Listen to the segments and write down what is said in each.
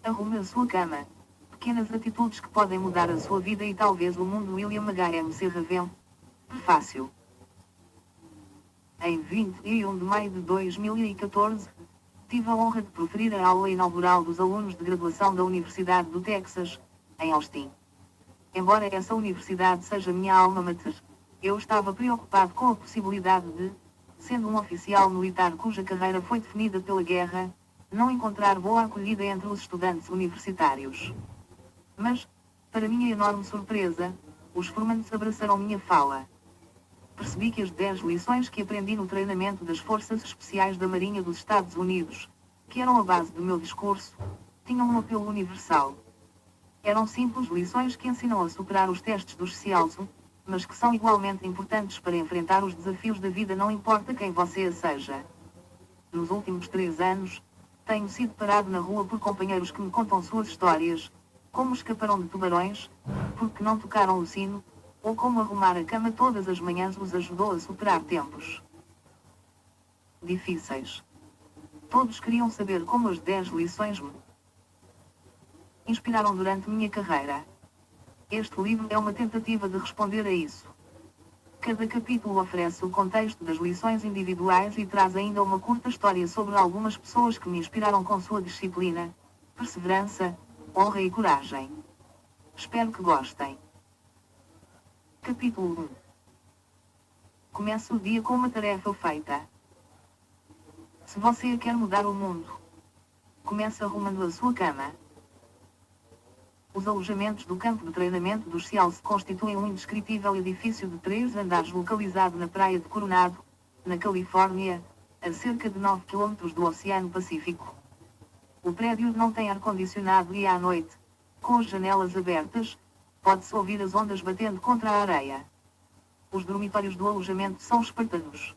Arrume a sua cama. Pequenas atitudes que podem mudar a sua vida e talvez o mundo. William H.M.C. Raven. Prefácio. Em 21 de maio de 2014, tive a honra de proferir a aula inaugural dos alunos de graduação da Universidade do Texas, em Austin. Embora essa universidade seja minha alma mater, eu estava preocupado com a possibilidade de, sendo um oficial militar cuja carreira foi definida pela guerra, não encontrar boa acolhida entre os estudantes universitários. Mas, para minha enorme surpresa, os formandos abraçaram minha fala. Percebi que as 10 lições que aprendi no treinamento das Forças Especiais da Marinha dos Estados Unidos, que eram a base do meu discurso, tinham um apelo universal. Eram simples lições que ensinam a superar os testes dos SEALs, mas que são igualmente importantes para enfrentar os desafios da vida, não importa quem você seja. Nos últimos 3 anos, tenho sido parado na rua por companheiros que me contam suas histórias, como escaparam de tubarões, porque não tocaram o sino, ou como arrumar a cama todas as manhãs os ajudou a superar tempos difíceis. Todos queriam saber como as 10 lições me inspiraram durante minha carreira. Este livro é uma tentativa de responder a isso. Cada capítulo oferece o contexto das lições individuais e traz ainda uma curta história sobre algumas pessoas que me inspiraram com sua disciplina, perseverança, honra e coragem. Espero que gostem. Capítulo 1. Comece o dia com uma tarefa feita. Se você quer mudar o mundo, comece arrumando a sua cama. Os alojamentos do campo de treinamento dos SEALs constituem um indescritível edifício de 3 andares localizado na praia de Coronado, na Califórnia, a cerca de 9 km do Oceano Pacífico. O prédio não tem ar-condicionado e à noite, com as janelas abertas, pode-se ouvir as ondas batendo contra a areia. Os dormitórios do alojamento são espartanos.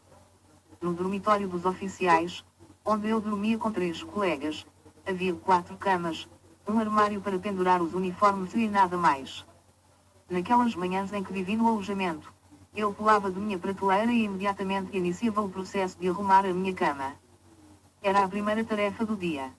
No dormitório dos oficiais, onde eu dormia com 3 colegas, havia 4 camas, um armário para pendurar os uniformes e nada mais. Naquelas manhãs em que vivi no alojamento, eu pulava de minha prateleira e imediatamente iniciava o processo de arrumar a minha cama. Era a primeira tarefa do dia.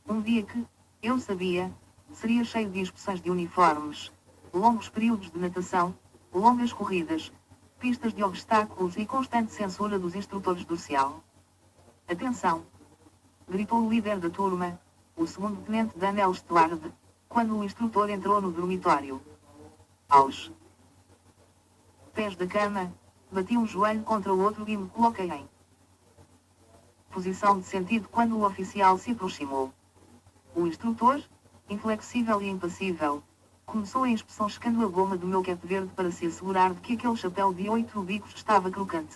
Um dia que, eu sabia, seria cheio de inspeções de uniformes, longos períodos de natação, longas corridas, pistas de obstáculos e constante censura dos instrutores do SEAL. Atenção! Gritou o líder da turma, o segundo tenente Daniel Stewart, quando o instrutor entrou no dormitório. Aos pés da cama, bati um joelho contra o outro e me coloquei em posição de sentido quando o oficial se aproximou. O instrutor, inflexível e impassível, começou a inspeção checando a goma do meu cap verde para se assegurar de que aquele chapéu de 8 bicos estava crocante.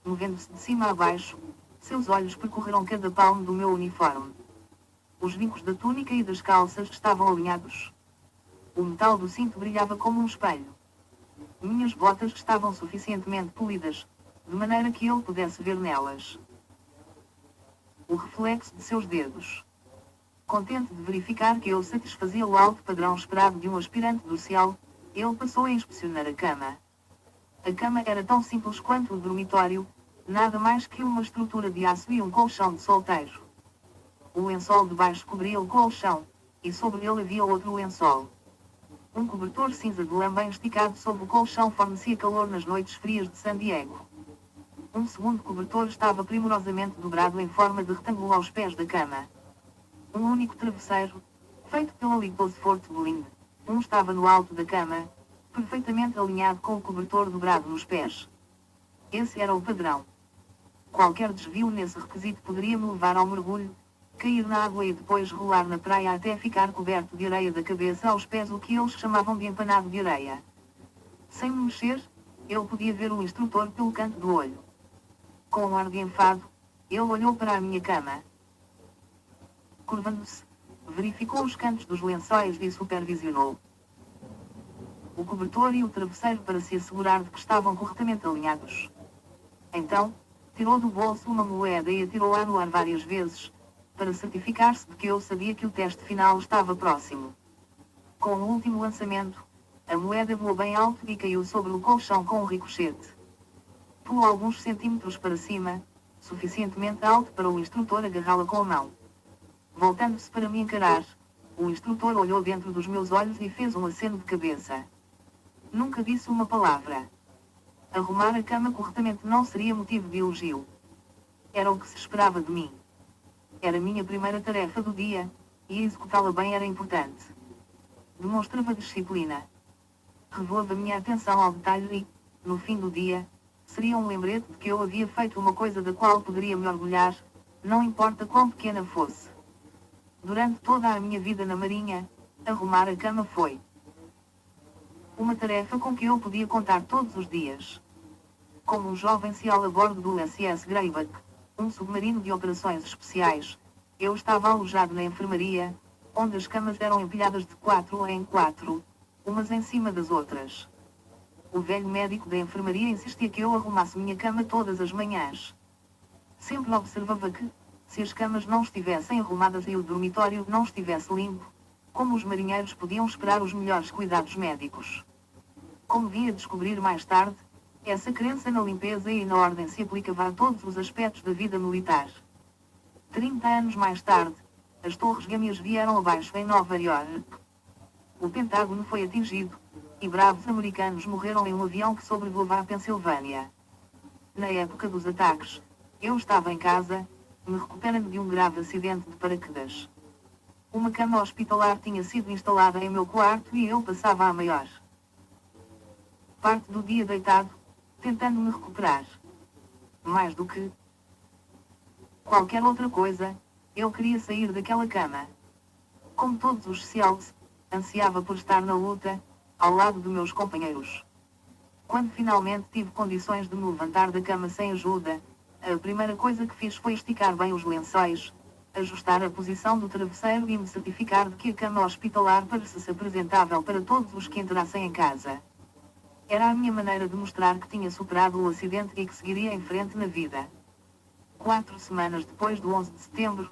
Movendo-se de cima a baixo, seus olhos percorreram cada palmo do meu uniforme. Os vincos da túnica e das calças estavam alinhados. O metal do cinto brilhava como um espelho. Minhas botas estavam suficientemente polidas, de maneira que ele pudesse ver nelas o reflexo de seus dedos. Contente de verificar que eu satisfazia o alto padrão esperado de um aspirante do SEAL, ele passou a inspecionar a cama. A cama era tão simples quanto o dormitório, nada mais que uma estrutura de aço e um colchão de solteiro. O lençol de baixo cobria o colchão, e sobre ele havia outro lençol. Um cobertor cinza de lã bem esticado sob o colchão fornecia calor nas noites frias de San Diego. Um segundo cobertor estava primorosamente dobrado em forma de retângulo aos pés da cama. Um único travesseiro, feito pela Lighthouse Fort Blind, estava no alto da cama, perfeitamente alinhado com o cobertor dobrado nos pés. Esse era o padrão. Qualquer desvio nesse requisito poderia me levar ao mergulho, cair na água e depois rolar na praia até ficar coberto de areia da cabeça aos pés, o que eles chamavam de empanado de areia. Sem me mexer, eu podia ver o instrutor pelo canto do olho. Com um ar de enfado, ele olhou para a minha cama. Curvando-se, verificou os cantos dos lençóis e supervisionou o cobertor e o travesseiro para se assegurar de que estavam corretamente alinhados. Então, tirou do bolso uma moeda e atirou-a no ar várias vezes, para certificar-se de que eu sabia que o teste final estava próximo. Com o último lançamento, a moeda voou bem alto e caiu sobre o colchão com um ricochete. Pulou alguns centímetros para cima, suficientemente alto para o instrutor agarrá-la com a mão. Voltando-se para me encarar, o instrutor olhou dentro dos meus olhos e fez um aceno de cabeça. Nunca disse uma palavra. Arrumar a cama corretamente não seria motivo de elogio. Era o que se esperava de mim. Era minha primeira tarefa do dia, e executá-la bem era importante. Demonstrava disciplina. Revelava a minha atenção ao detalhe e, no fim do dia, seria um lembrete de que eu havia feito uma coisa da qual poderia me orgulhar, não importa quão pequena fosse. Durante toda a minha vida na Marinha, arrumar a cama foi uma tarefa com que eu podia contar todos os dias. Como um jovem seal a bordo do SS Greybuck, um submarino de operações especiais, eu estava alojado na enfermaria, onde as camas eram empilhadas de 4 em 4, umas em cima das outras. O velho médico da enfermaria insistia que eu arrumasse minha cama todas as manhãs. Sempre observava que, se as camas não estivessem arrumadas e o dormitório não estivesse limpo, como os marinheiros podiam esperar os melhores cuidados médicos? Como vinha descobrir mais tarde, essa crença na limpeza e na ordem se aplicava a todos os aspectos da vida militar. 30 anos mais tarde, as torres gêmeas vieram abaixo em Nova York. O Pentágono foi atingido, e bravos americanos morreram em um avião que sobrevoava a Pensilvânia. Na época dos ataques, eu estava em casa, me recuperando de um grave acidente de paraquedas. Uma cama hospitalar tinha sido instalada em meu quarto e eu passava a maior parte do dia deitado, tentando me recuperar. Mais do que qualquer outra coisa, eu queria sair daquela cama. Como todos os SEALs, ansiava por estar na luta, ao lado de meus companheiros. Quando finalmente tive condições de me levantar da cama sem ajuda, a primeira coisa que fiz foi esticar bem os lençóis, ajustar a posição do travesseiro e me certificar de que a cama hospitalar parecesse apresentável para todos os que entrassem em casa. Era a minha maneira de mostrar que tinha superado o acidente e que seguiria em frente na vida. 4 semanas depois do 11 de setembro,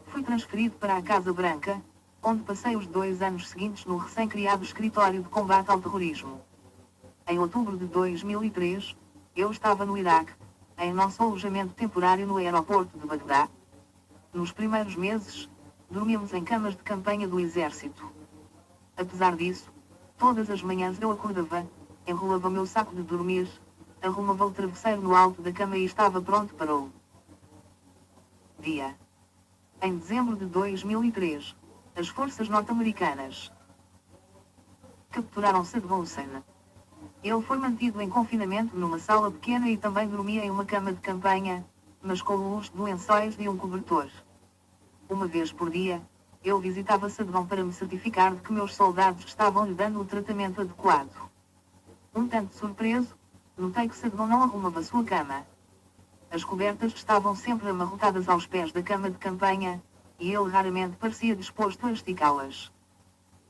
fui transferido para a Casa Branca, onde passei os 2 anos seguintes no recém-criado Escritório de Combate ao Terrorismo. Em outubro de 2003, eu estava no Iraque, em nosso alojamento temporário no aeroporto de Bagdá. Nos primeiros meses, dormíamos em camas de campanha do exército. Apesar disso, todas as manhãs eu acordava, enrolava o meu saco de dormir, arrumava o travesseiro no alto da cama e estava pronto para o dia. Em dezembro de 2003, as forças norte-americanas capturaram Saddam Hussein. Ele foi mantido em confinamento numa sala pequena e também dormia em uma cama de campanha, mas com o luxo de lençóis e um cobertor. Uma vez por dia, eu visitava Saddam para me certificar de que meus soldados estavam lhe dando o tratamento adequado. Um tanto surpreso, notei que Saddam não arrumava sua cama. As cobertas estavam sempre amarrotadas aos pés da cama de campanha, e ele raramente parecia disposto a esticá-las.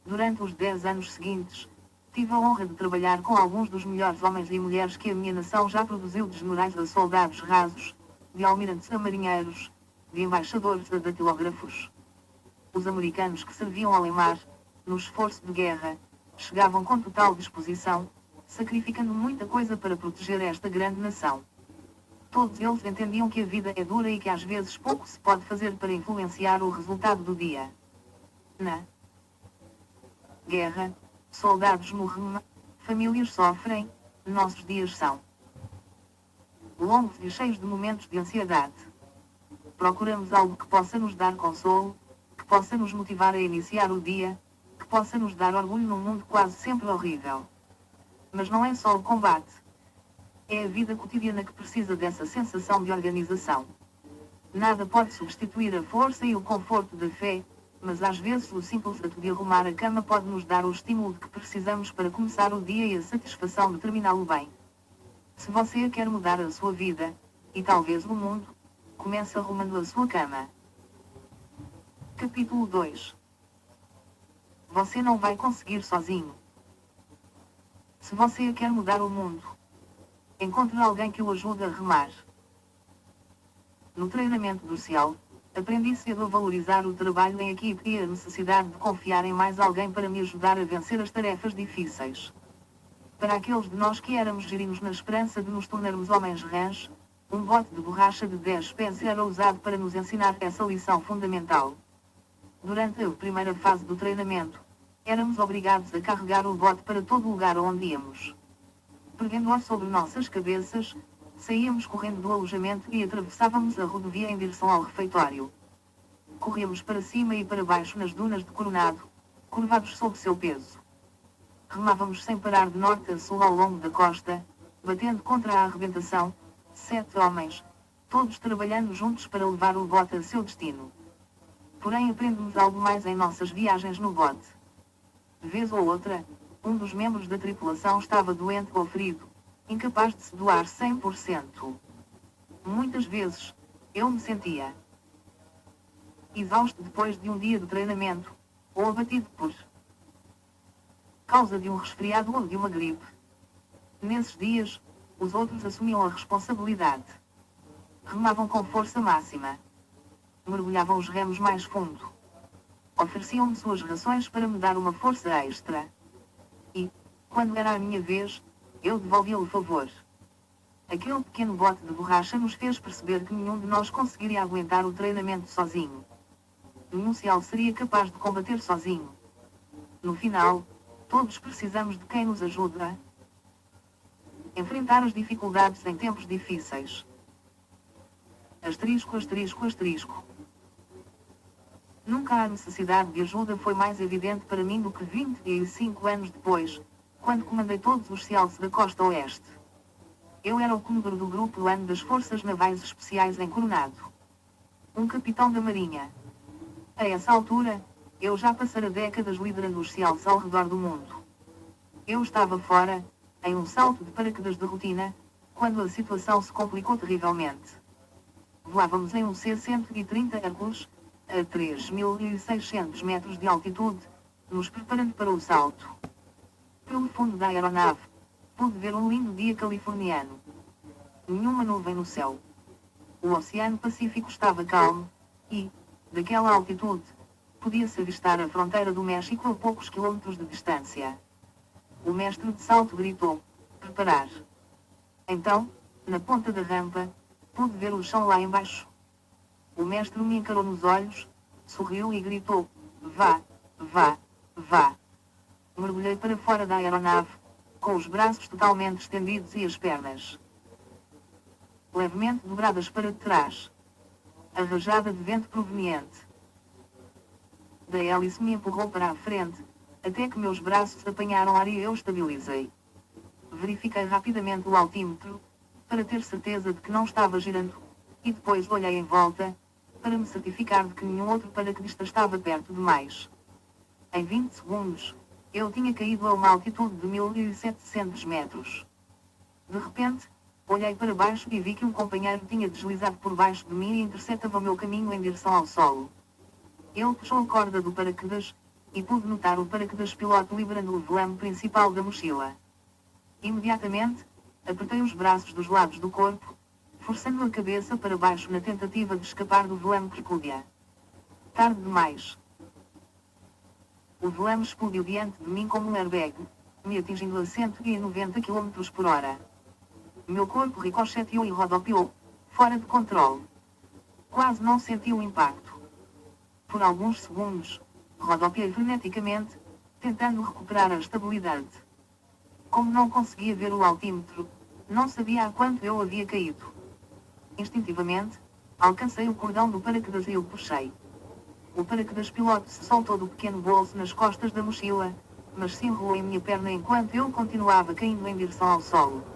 Durante os 10 anos seguintes, tive a honra de trabalhar com alguns dos melhores homens e mulheres que a minha nação já produziu, de generais a soldados rasos, de almirantes a marinheiros, de embaixadores a datilógrafos. Os americanos que serviam além mar, no esforço de guerra, chegavam com total disposição, sacrificando muita coisa para proteger esta grande nação. Todos eles entendiam que a vida é dura e que às vezes pouco se pode fazer para influenciar o resultado do dia. Na guerra, soldados morrem, famílias sofrem, nossos dias são longos e cheios de momentos de ansiedade. Procuramos algo que possa nos dar consolo, que possa nos motivar a iniciar o dia, que possa nos dar orgulho num mundo quase sempre horrível. Mas não é só o combate. É a vida cotidiana que precisa dessa sensação de organização. Nada pode substituir a força e o conforto da fé, mas às vezes o simples ato de arrumar a cama pode nos dar o estímulo que precisamos para começar o dia e a satisfação de terminá-lo bem. Se você quer mudar a sua vida, e talvez o mundo, comece arrumando a sua cama. Capítulo 2. Você não vai conseguir sozinho. Se você quer mudar o mundo, encontre alguém que o ajude a remar. No treinamento do SEAL, aprendi cedo a valorizar o trabalho em equipe e a necessidade de confiar em mais alguém para me ajudar a vencer as tarefas difíceis. Para aqueles de nós que éramos gerinos na esperança de nos tornarmos homens rãs, um bote de borracha de 10 pés era usado para nos ensinar essa lição fundamental. Durante a primeira fase do treinamento, éramos obrigados a carregar o bote para todo lugar onde íamos. Pegando-o sobre nossas cabeças, saíamos correndo do alojamento e atravessávamos a rodovia em direção ao refeitório. Corríamos para cima e para baixo nas dunas de Coronado, curvados sob seu peso. Remávamos sem parar de norte a sul ao longo da costa, batendo contra a arrebentação, 7 homens, todos trabalhando juntos para levar o bote a seu destino. Porém aprendemos algo mais em nossas viagens no bote. Vez ou outra, um dos membros da tripulação estava doente ou ferido, incapaz de se doar 100%. Muitas vezes, eu me sentia exausto depois de um dia de treinamento, ou abatido por causa de um resfriado ou de uma gripe. Nesses dias, os outros assumiam a responsabilidade. Remavam com força máxima. Mergulhavam os remos mais fundo. Ofereciam-me suas rações para me dar uma força extra. E, quando era a minha vez, eu devolvia o favor. Aquele pequeno bote de borracha nos fez perceber que nenhum de nós conseguiria aguentar o treinamento sozinho. Nenhum seal seria capaz de combater sozinho. No final, todos precisamos de quem nos ajude a enfrentar as dificuldades em tempos difíceis. Asterisco, asterisco, asterisco. Nunca a necessidade de ajuda foi mais evidente para mim do que 25 anos depois, quando comandei todos os SEALs da Costa Oeste. Eu era o comandante do Grupo AN das Forças Navais Especiais em Coronado. Um capitão da Marinha. A essa altura, eu já passara décadas liderando os SEALs ao redor do mundo. Eu estava fora, em um salto de paraquedas de rotina, quando a situação se complicou terrivelmente. Voávamos em um C-130 Hercules, a 3.600 metros de altitude, nos preparando para o salto. Pelo fundo da aeronave, pude ver um lindo dia californiano. Nenhuma nuvem no céu. O Oceano Pacífico estava calmo, e, daquela altitude, podia-se avistar a fronteira do México a poucos quilômetros de distância. O mestre de salto gritou: "Preparar!" Então, na ponta da rampa, pude ver o chão lá embaixo. O mestre me encarou nos olhos, sorriu e gritou: "Vá, vá, vá!" Mergulhei para fora da aeronave, com os braços totalmente estendidos e as pernas levemente dobradas para trás. A rajada de vento proveniente da hélice me empurrou para a frente, até que meus braços apanharam ar e eu estabilizei. Verifiquei rapidamente o altímetro, para ter certeza de que não estava girando, e depois olhei em volta, para me certificar de que nenhum outro paraquedista estava perto demais. Em 20 segundos, eu tinha caído a uma altitude de 1.700 metros. De repente, olhei para baixo e vi que um companheiro tinha deslizado por baixo de mim e interceptava o meu caminho em direção ao solo. Ele puxou a corda do paraquedas, e pude notar o paraquedas piloto liberando o velame principal da mochila. Imediatamente, apertei os braços dos lados do corpo, forçando a cabeça para baixo na tentativa de escapar do velame que explodia. Tarde demais. O velame explodiu diante de mim como um airbag, me atingindo a 190 km por hora. Meu corpo ricocheteou e rodopiou, fora de controle. Quase não senti o impacto. Por alguns segundos, rodopiei freneticamente, tentando recuperar a estabilidade. Como não conseguia ver o altímetro, não sabia a quanto eu havia caído. Instintivamente, alcancei o cordão do paraquedas e o puxei. O paraquedas piloto se soltou do pequeno bolso nas costas da mochila, mas se enrolou em minha perna enquanto eu continuava caindo em direção ao solo.